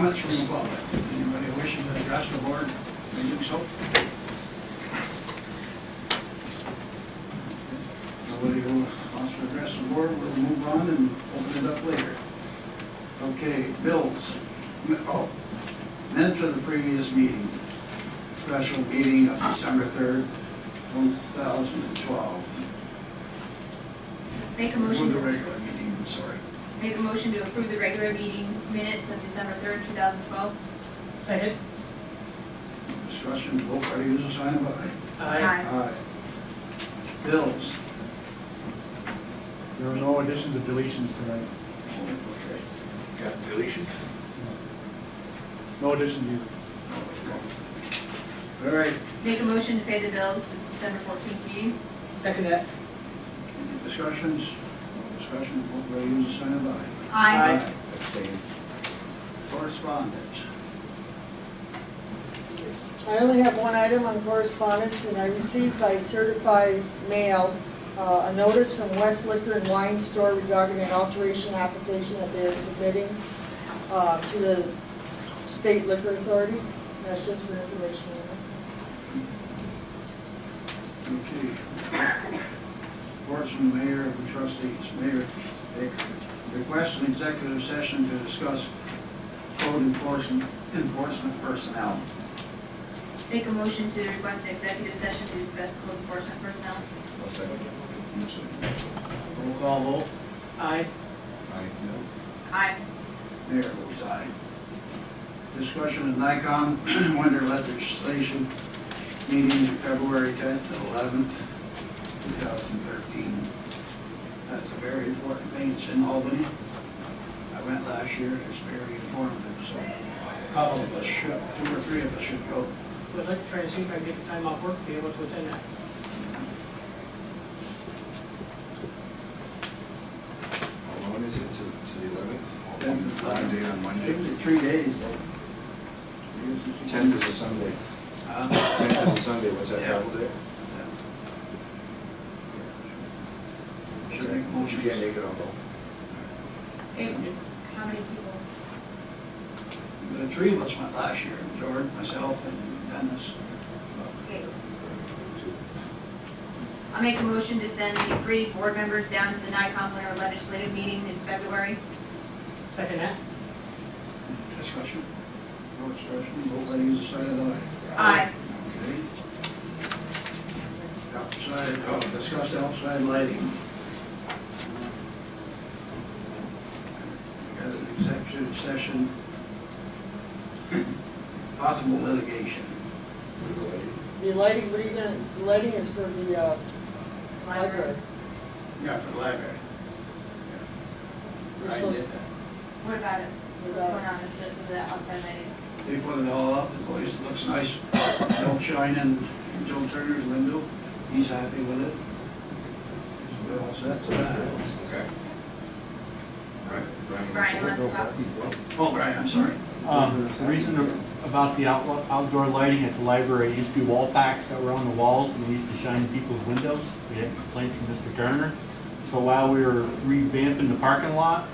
comments from the public? Anybody wishing to address the board, may do so. Nobody who wants to address the board, we'll move on and open it up later. Okay, bills. Oh, minutes of the previous meeting. Special meeting of December 3rd, 2012. Make a For the motion, regular meeting, I'm sorry. make a motion to approve the regular meeting minutes of December 3rd, 2012. Second. Discussion, vote by user sign of aye. Aye. Aye. Bills. There are no additions or deletions tonight. Okay. Got deletions? No additions either. All right, Make a motion to pay the bills for the December 14th meeting. Second that. any discussions? No discussion, vote by user sign of aye. Aye. Abstain. Correspondence. I only have one item on correspondence, and I received by certified mail a notice from West Liquor and Wine Store regarding an alteration application that they are submitting to the State Liquor Authority. That's just for information. Okay. Reports from the mayor and the trustees. Mayor Baker. Request an executive session to discuss code enforcement personnel. Make a motion to request an executive session to discuss code enforcement personnel. I'll second. Roll call vote. Aye. Aye. Aye. Mayor votes aye. Discussion of Nikon winter legislation meetings February 10th and 11th, 2013. That's a very important thing. It's in Albany. I went last year. It's very informative, so a couple of us should, 2 or 3 of us should go. So I'd like to try to see if I can get the time off work to be able to attend that. How long is it to the 11th? 10th. Monday on Monday? 3 days though. 10th is a Sunday. 10th is a Sunday, what's that, Yeah. travel day? Should I make a motion? You can't make it, I'll go. Okay, how many people? The 3 of us went last year, Jordan, myself, and Dennis. Okay. I'll make a motion to send the 3 board members down to the Nikon winter legislative meeting in February. Second that. Discussion? No discussion, vote by user sign of aye. Aye. Okay. Outside, discuss outside lighting. We got an executive session. Possible litigation. The lighting, what are you gonna, the lighting is for the library. Yeah, for the library. We're I supposed did to, that. What about it? What's going on with the outside lighting? They put it all up, the place looks nice, don't shine in Joe Turner's window, he's happy with it. We're all set for that. Okay. Brian wants to talk. Oh, Brian, I'm sorry. The reason about the outdoor lighting at the library, it used to be wall packs that were on the walls and they used to shine in people's windows. We had complaints from Mr. Turner. So while we were revamping the parking lot,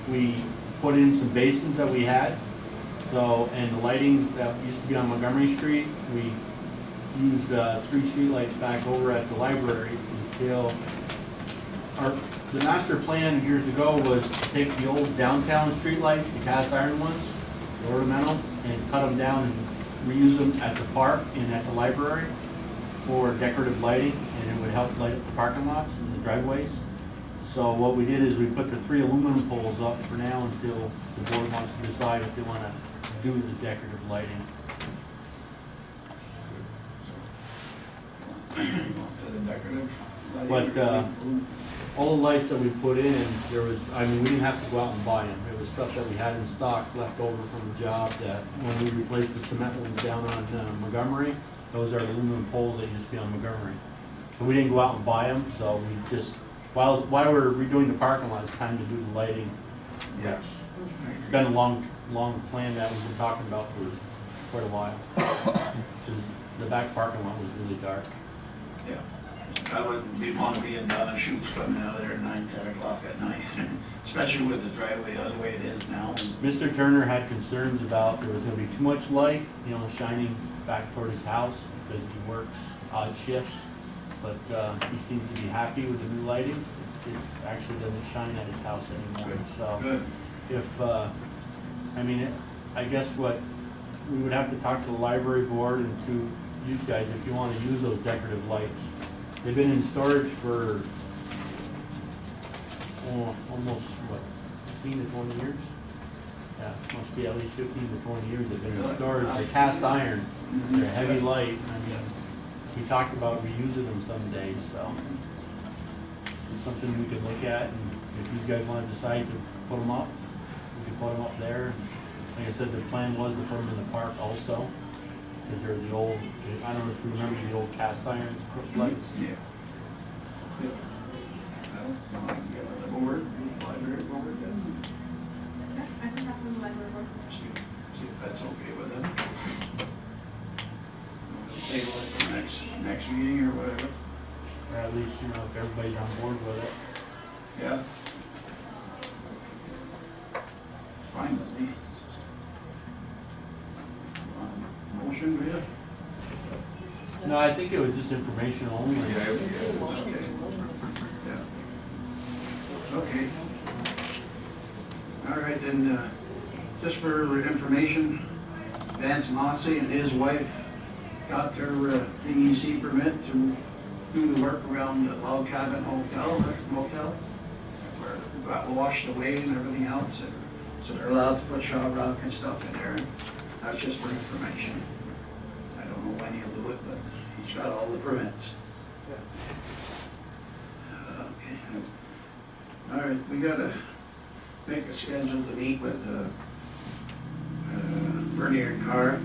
we put in some basins that we had. So, and the lighting that used to be on Montgomery Street, we used 3 streetlights back over at the library until the master plan years ago was to take the old downtown streetlights, the cast iron ones, the ornamental, and cut them down and reuse them at the park and at the library for decorative lighting, and it would help light up the parking lots and the driveways. So what we did is we put the 3 aluminum poles up for now until the board wants to decide if they want to do the decorative lighting. For the decorative lighting. But, all the lights that we put in, there was, I mean, we didn't have to go out and buy them. It was stuff that we had in stock left over from the job that when we replaced the cement ones down on Montgomery, those are aluminum poles that used to be on Montgomery. So we didn't go out and buy them, so we just, while we're redoing the parking lot, it's time to do the lighting. Yes. It's been a long plan that we've been talking about for quite a while. 'Cause the back parking lot was really dark. Yeah. I wouldn't want to be in Donna Shoots coming out of there at 9, 10 o'clock at night. especially with the driveway the way it is now. Mr. Turner had concerns about there was gonna be too much light, shining back toward his house because he works odd shifts. But, he seemed to be happy with the new lighting. It actually doesn't shine at his house anymore, so. Good. If, I guess what, we would have to talk to the library board and to you guys if you wanna use those decorative lights. They've been in storage for, almost, 15 to 20 years? Yeah, must be at least 15 to 20 years they've been in storage. They're cast iron, they're heavy light. We talked about reusing them someday, so it's something we could look at, and if you guys want to decide to put them up, we can put them up there. Like I said, the plan was to put them in the park also, because they're the old, I don't know if you remember the old cast iron lights. Yeah. Well, I can get with the board, library board, and I can have the library board. see if that's okay with them. Table it for next meeting or whatever. Or at least, if everybody's on board with it. Yeah. Fine with me. Motion, Rita? No, I think it was just informational only. Okay. All right, then, just for information, Vance Mossy and his wife got their DEC permit to do the work around the Log Cabin Hotel, or motel, where it got washed away and everything else, and so they're allowed to put shop rock and stuff in there, and that's just for information. I don't know when he'll do it, but he's got all the permits. Okay. All right, we gotta make a schedule to meet with Bernier Carr.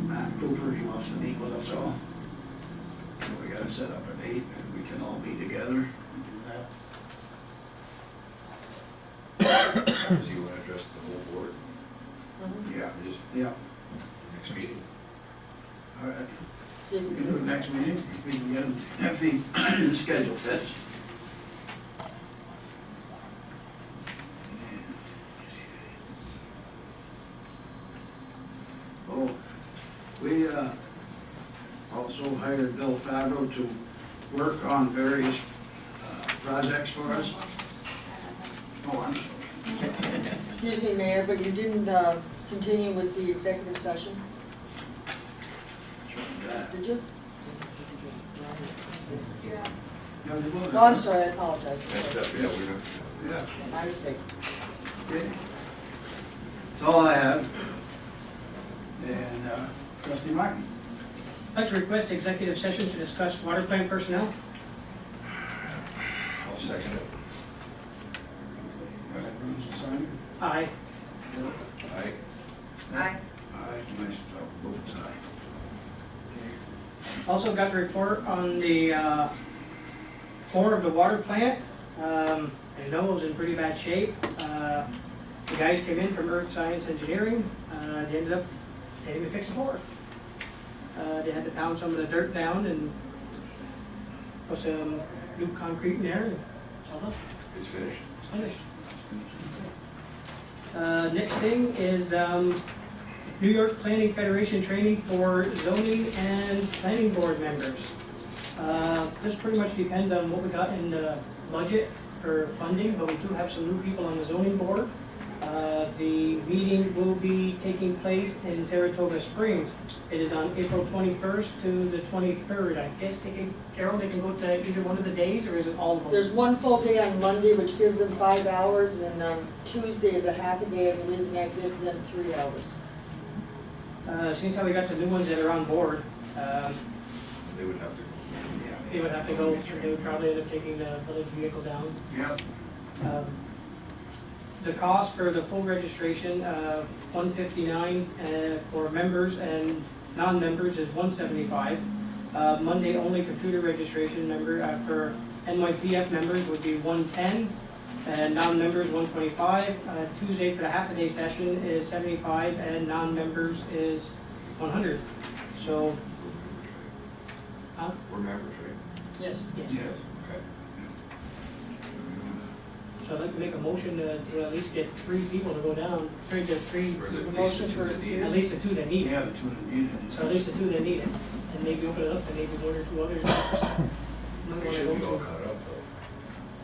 Matt Cooper, he wants to meet with us all. So we gotta set up a date and we can all be together and do that. Does he want to address the whole board? Yeah, Just yeah, next meeting? all right. See if We we can do it can- next meeting, if we can get him, if the schedule fits. Oh, we also hired Bill Fabro to work on various projects for us. Oh, I'm sorry. Excuse me, Mayor, but you didn't continue with the executive session, did you? Yeah. No, I'm sorry, I apologize. Next up, yeah, we're gonna. Yeah, My mistake. okay. That's all I have. And Trustee Martin? I'd like to request executive session to discuss water plant personnel. I'll second it. Got everyone's assignment? Aye. Aye. Aye. Aye, myself, both sides. Also got the report on the floor of the water plant. I know it was in pretty bad shape. The guys came in from Earth Science Engineering. They ended up having to fix the floor. They had to pound some of the dirt down and put some new concrete in there, and it's all done. It's finished. It's finished. Next thing is New York Planning Federation training for zoning and planning board members. This pretty much depends on what we got in the budget for funding, but we do have some new people on the zoning board. The meeting will be taking place in Saratoga Springs. It is on April 21st to the 23rd. I guess Carol, they can go to either one of the days, or is it all of them? There's one full day on Monday, which gives them 5 hours, and then on Tuesday is a half a day, I believe, and that gives them 3 hours. Seems how we got some new ones that are on board. They would have to. They would have to go, they would probably end up taking the village vehicle down. Yep. The cost for the full registration, $159 for members, and non-members is $175. Monday only computer registration member, for NYPF members would be $110, and non-members $125. Tuesday for the half-a-day session is $75, and non-members is $100. So, We're members, right? Yes. yes. Okay. So I'd like to make a motion to at least get 3 people to go down, three, Or the Motion for at least the 2 that need it. Yeah, the two that need it. So at least the 2 that need it, and maybe open it up to maybe 1 or 2 others. Might We wanna should go be all to. caught up though.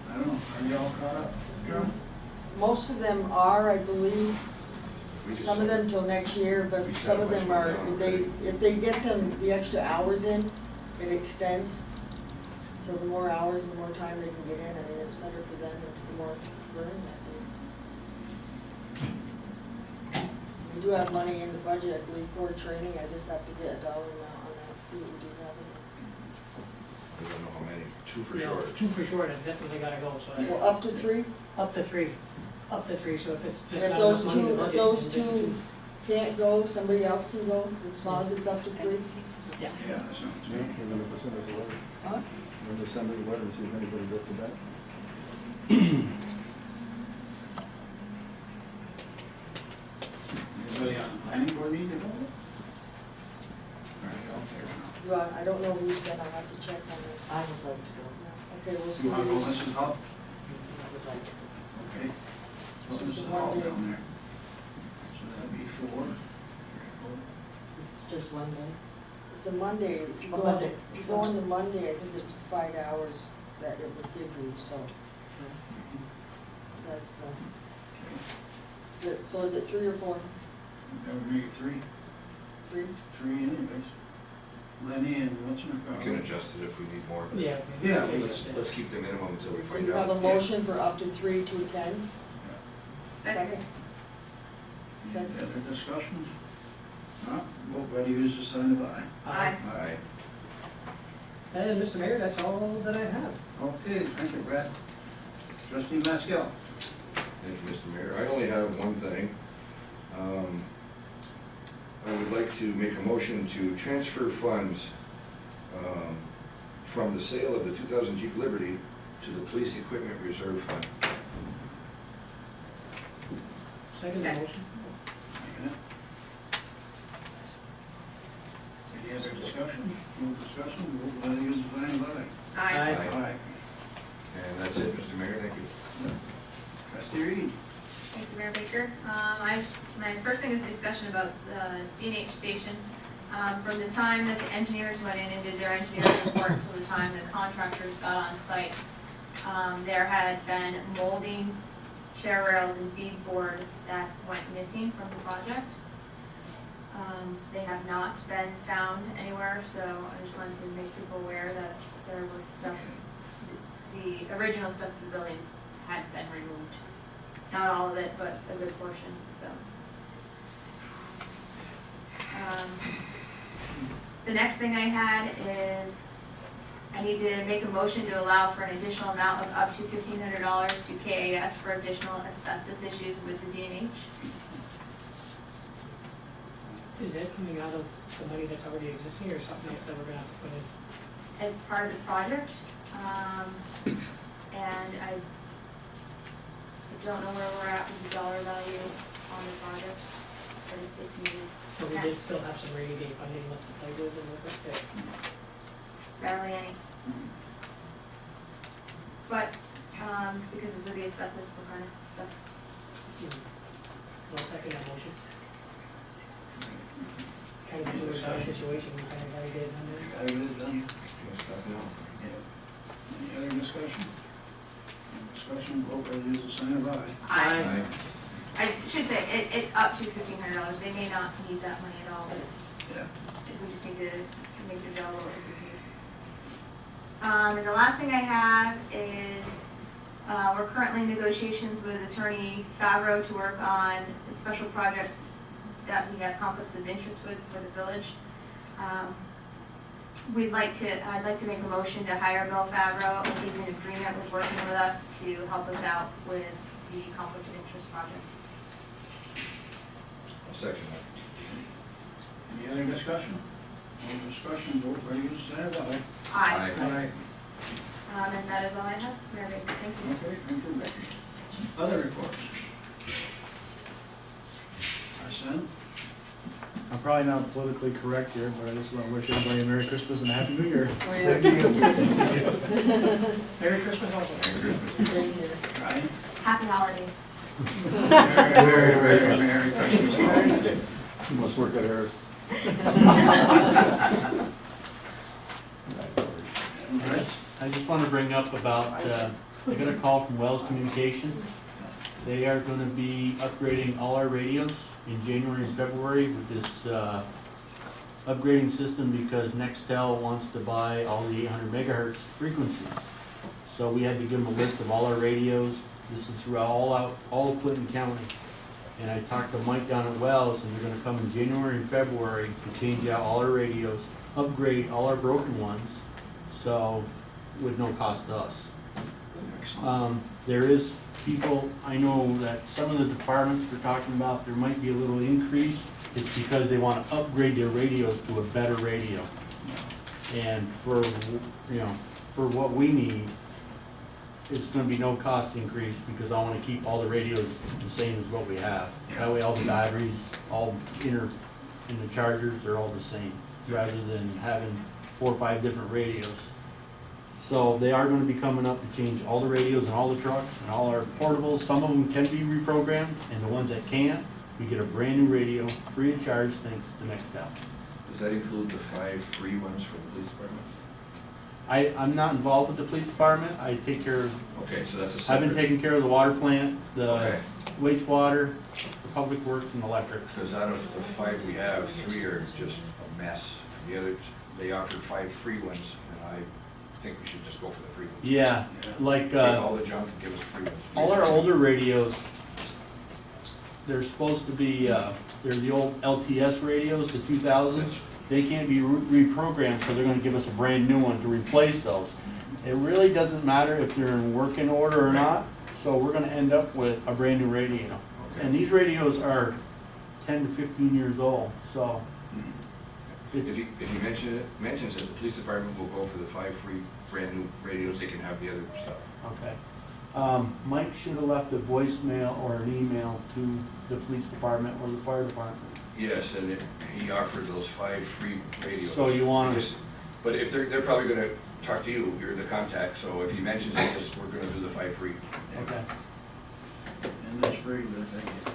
I don't know, are you all caught up? Carol? Most of them are, I believe, We just- some of them till next year, but We some of kinda them went are, down if they get them, the extra hours in, it extends. So the more hours and the more time they can get in, I mean, it's better for them and the more burn that they. We do have money in the budget, I believe, for training, I just have to get a dollar amount on that, see what we do have in We don't know how many, 2 for No, sure. 2 for sure, that's definitely gotta go, so. it. So up to 3? Up to 3, so if it's just If not those enough money in the two, if budget. those then just two can't go, somebody else can go, as long as it's up to 3? Yeah. Yeah, that sounds Yeah, good. we're gonna have to send us a letter. Huh? We're gonna send us a letter and see if anybody's up to that. Anybody on the planning board need to go? All right, I'll take it now. I don't know who's gonna have to check on it. I would like to go. Okay, we'll see. You wanna go listen up? I would like to go. Okay. So This this is is one all day. down there. So that'd be 4. It's just one day. It's a Monday, if you go A on, Monday. if you go on the Monday, I think it's 5 hours that it would give you, so that's the. So is it 3 or 4? That would make it 3. 3? 3 anyways. Lenny and what's her We can adjust it if we need more, but Yeah. Yeah, let's keep the minimum until we So find you have out. a motion for up to 3 to attend? Second. Any other discussions? No, vote ready, use the sign of aye. Aye. Aye. And Mr. Mayor, that's all that I have. Okay, thank you, Brad. Trustee Maskell. Thank you, Mr. Mayor. I only have one thing. I would like to make a motion to transfer funds from the sale of the 2000 Jeep Liberty to the Police Equipment Reserve Fund. Second Second. motion. Any other discussion? No discussion, vote ready, use the sign of aye. Aye. Aye. Aye. And that's it, Mr. Mayor. Thank you. Trustee Reed. Thank you, Mayor Baker. My first thing is a discussion about the D&H station. From the time that the engineers went in and did their engineering report until the time the contractors got on site, there had been moldings, chair rails, and beadboard that went missing from the project. They have not been found anywhere, so I just wanted to make people aware that there was stuff, the original stuff for the buildings had been removed. Not all of it, but a good portion, so. The next thing I had is, I need to make a motion to allow for an additional amount of up to $1,500 to KAS for additional asbestos issues with the D&H. Is that coming out of the money that's already existing or something else that we're gonna have to put in? As part of the project, and I don't know where we're at with the dollar value on the project, but it's needed. So we did still have some rainy day funding left to play with and work with there. Barely any. But, because it's with the asbestos, we're kind of stuff. I'll second that motion. Kind of a weird situation, we kind of gotta get it under. Gotta get it done. Nothing else. Any other discussion? No discussion, vote ready, use the sign of aye. Aye. I should say, it's up to $1,500, they may not need that money at all, but it's, Yeah. we just need to make it available if we can. And the last thing I have is, we're currently in negotiations with Attorney Favreau to work on special projects that we have conflicts of interest with for the village. I'd like to make a motion to hire Bill Favreau, if he's in agreement with working with us to help us out with the conflict of interest projects. I'll second that. Any other discussion? No discussion, vote ready, use the sign of aye. Aye. Aye. And that is all I have, Mayor Baker, thank you. Okay, thank you, Becky. Other reports? Arson? I'm probably not politically correct here, but I just want to wish everybody a Merry Christmas and a Happy New Year. Oh, yeah. Merry Christmas also. Merry Christmas. Same here. Brian? Happy holidays. Merry Christmas. You must work at Harris. I just want to bring up about, I got a call from Wells Communication. They are going to be upgrading all our radios in January and February with this upgrading system because Nextel wants to buy all the 800 megahertz frequencies. So we had to give them a list of all our radios. This is throughout all of Clinton County. And I talked to Mike down at Wells, and they're gonna come in January and February to change out all our radios, upgrade all our broken ones, so with no cost to us. There is people, I know that some of the departments are talking about there might be a little increase. It's because they wanna upgrade their radios to a better radio. And for, for what we need, it's gonna be no cost increase because I wanna keep all the radios the same as what we have. That way all the batteries, all in the chargers are all the same, rather than having 4 or 5 different radios. So they are gonna be coming up to change all the radios and all the trucks and all our portables. Some of them can be reprogrammed, and the ones that can't, we get a brand new radio, free of charge, thanks to Nextel. Does that include the 5 free ones for the police department? I'm not involved with the police department. I take care of, Okay, so that's a I've separate. been taking care of the water plant, the Okay. wastewater, the public works, and electric. Because out of the 5 we have, 3 are just a mess. The others, they offered 5 free ones, and I think we should just go for the free ones. Yeah, like, Take all the junk and give us free ones. all our older radios, they're supposed to be, they're the old LTS radios, the 2000s. They can't be reprogrammed, so they're gonna give us a brand new one to replace those. It really doesn't matter if they're in working order or not, so we're gonna end up with a brand new radio. And these radios are 10 to 15 years old, so it's, If he mentions that the police department will go for the 5 free brand new radios, they can have the other stuff. okay. Mike should have left a voicemail or an email to the police department or the fire department. Yes, and he offered those 5 free radios. So you want to- Just- But if they're probably gonna talk to you, you're the contact, so if he mentions it, just, we're gonna do the 5 free. Okay. And that's free, but thank you.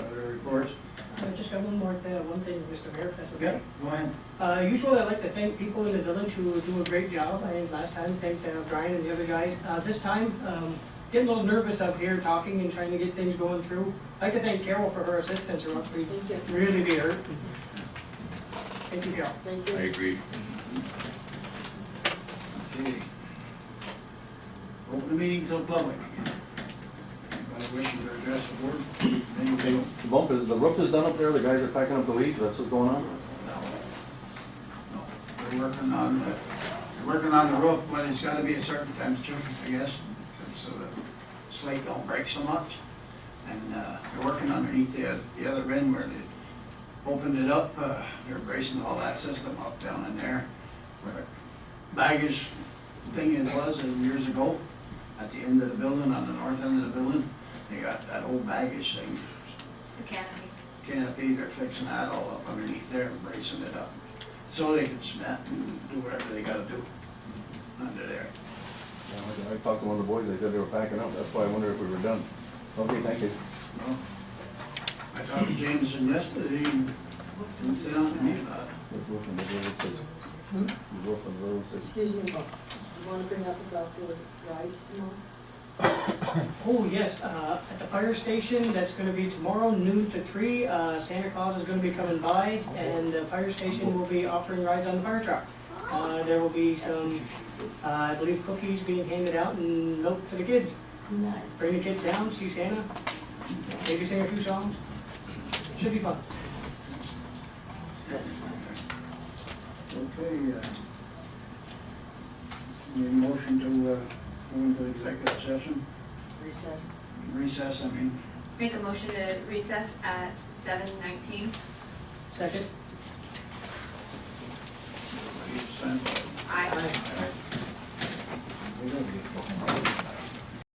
Other reports? I just got one thing, Mr. Mayor, if that's okay. Okay, go ahead. Usually I like to thank people in the village who do a great job. I last time thanked Brian and the other guys. This time, getting a little nervous up here talking and trying to get things going through. I'd like to thank Carol for her assistance, or else we'd Thank you. really be hurt. Thank you, Carol. Thank I you. agree. Okay. Open the meeting to the public again. Anybody wishing to address the board? Anybody? The roof is done up there, the guys are packing up the leaves, that's what's going on? No, they're working on the roof, but it's gotta be a certain temperature, I guess, so the slate don't break so much. And, they're working underneath the other end where they opened it up, they're bracing all that system up down in there. Where the baggage thing it was years ago, at the end of the building, on the north end of the building, they got that old baggage thing, The canopy, they're fixing that all up underneath there and bracing it up. So they can cement and do whatever they gotta do under there. Yeah, I talked to one of the boys, they said they were packing up, that's why I wondered if we were done. Okay, thank you. Well, I talked to Jameson yesterday and didn't say nothing to me about it. The roof and the road says, the roof and the road says, Excuse me, you want to bring up about the rides tomorrow? Oh, yes, at the fire station, that's gonna be tomorrow, noon to 3. Santa Claus is gonna be coming by, and the fire station will be offering rides on the fire truck. There will be some, I believe, cookies being handed out and milk to the kids. Nice. Bring the kids down, see Santa, maybe sing a few songs. Should be fun. Okay, need a motion to, go into executive session, Recess. recess, I mean. Make a motion to recess at 7:19. Second? Aye. We don't get-